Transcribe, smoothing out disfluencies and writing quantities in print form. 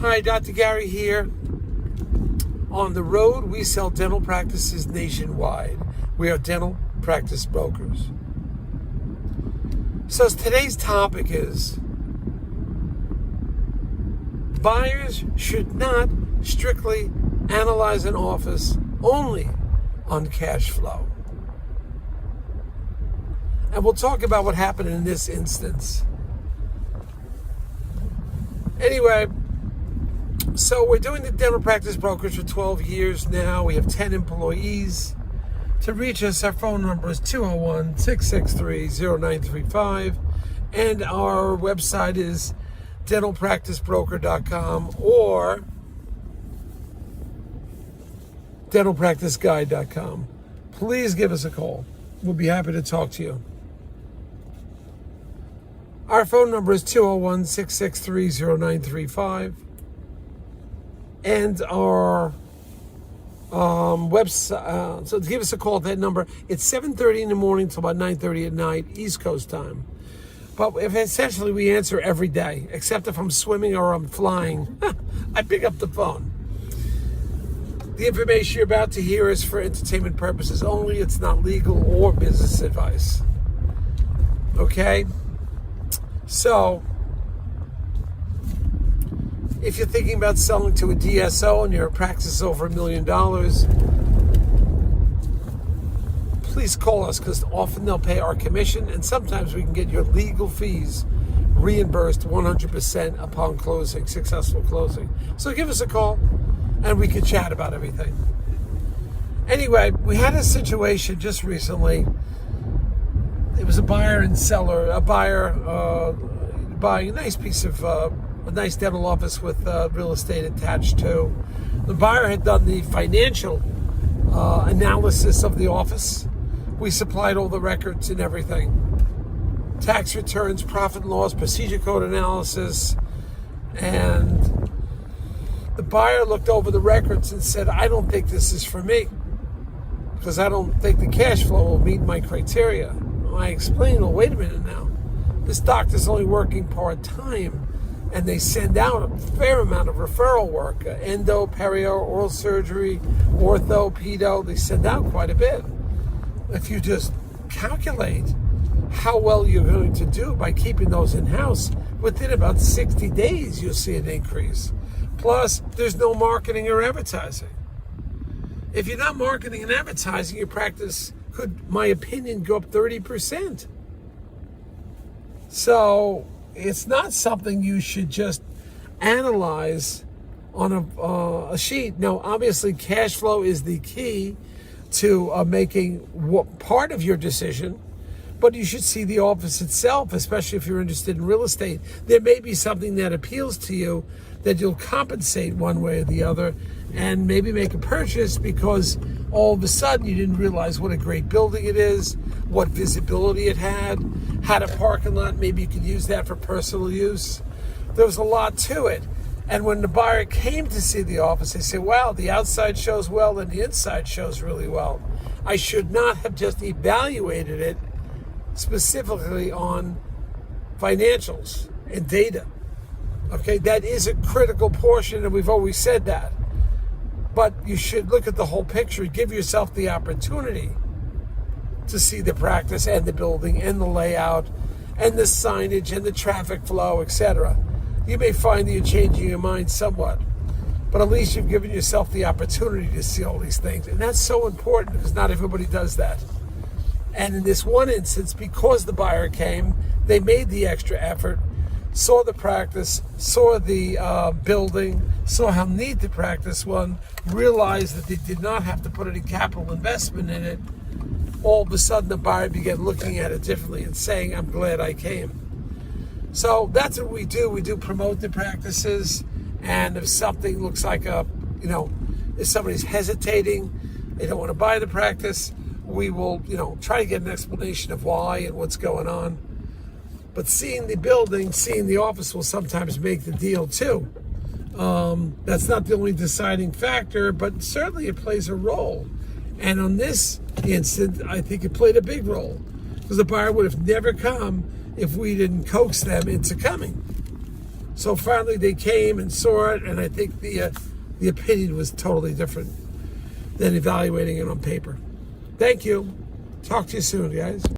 Hi, Dr. Gary here. On the road, we sell dental practices nationwide. We are dental practice brokers. So today's topic is buyers should not strictly analyze an office only on cash flow. And we'll talk about what happened in this instance. Anyway, so we're doing the dental practice brokers for 12 years now. We have 10 employees. To reach us, our phone number is 201-663-0935. And our website is dentalpracticebroker.com or dentalpracticeguide.com. Please give us a call. We'll be happy to talk to you. Our phone number is 201-663-0935. And our website, so give us a call at that number. It's 7:30 in the morning till about 9:30 at night, East Coast time. But if essentially we answer every day, except if I'm swimming or I'm flying, I pick up the phone. The information you're about to hear is for entertainment purposes only. It's not legal or business advice. Okay? So, if you're thinking about selling to a DSO and your practice is over $1 million, please call us because often they'll pay our commission and sometimes we can get your legal fees reimbursed 100% upon closing, successful closing. So give us a call and we can chat about everything. Anyway, we had a situation just recently. It was a buyer and seller, a buyer buying a nice piece of a nice dental office with real estate attached to. The buyer had done the financial analysis of the office. We supplied all the records and everything. Tax returns, profit and loss, procedure code analysis. And the buyer looked over the records and said, I don't think this is for me because I don't think the cash flow will meet my criteria. I explained, well, wait a minute now. This doctor's only working part-time. And they send out a fair amount of referral work, endo, perio, oral surgery, ortho, pedo. They send out quite a bit. If you just calculate how well you're going to do by keeping those in-house, within about 60 days, you'll see an increase. Plus, there's no marketing or advertising. If you're not marketing and advertising, your practice could, my opinion, go up 30%. So it's not something you should just analyze on a sheet. Now, obviously, cash flow is the key to making part of your decision, but you should see the office itself, especially if you're interested in real estate. There may be something that appeals to you that you'll compensate one way or the other and maybe make a purchase because all of a sudden you didn't realize what a great building it is, what visibility it had a parking lot, maybe you could use that for personal use. There was a lot to it. And when the buyer came to see the office, they said, wow, the outside shows well and the inside shows really well. I should not have just evaluated it specifically on financials and data. Okay, that is a critical portion, and we've always said that. But you should look at the whole picture, give yourself the opportunity to see the practice and the building and the layout and the signage and the traffic flow, etc. You may find that you're changing your mind somewhat, but at least you've given yourself the opportunity to see all these things. And that's so important because not everybody does that. And in this one instance, because the buyer came, they made the extra effort, saw the practice, saw the building, saw how neat the practice was, realized that they did not have to put any capital investment in it. All of a sudden, the buyer began looking at it differently and saying, I'm glad I came. So that's what we do. We do promote the practices. And if something looks like if somebody's hesitating, they don't want to buy the practice, we will, try to get an explanation of why and what's going on. But seeing the building, seeing the office will sometimes make the deal too. That's not the only deciding factor, but certainly it plays a role. And on this instant, I think it played a big role because the buyer would have never come if we didn't coax them into coming. So finally they came and saw it, and I think the opinion was totally different than evaluating it on paper. Thank you. Talk to you soon, guys.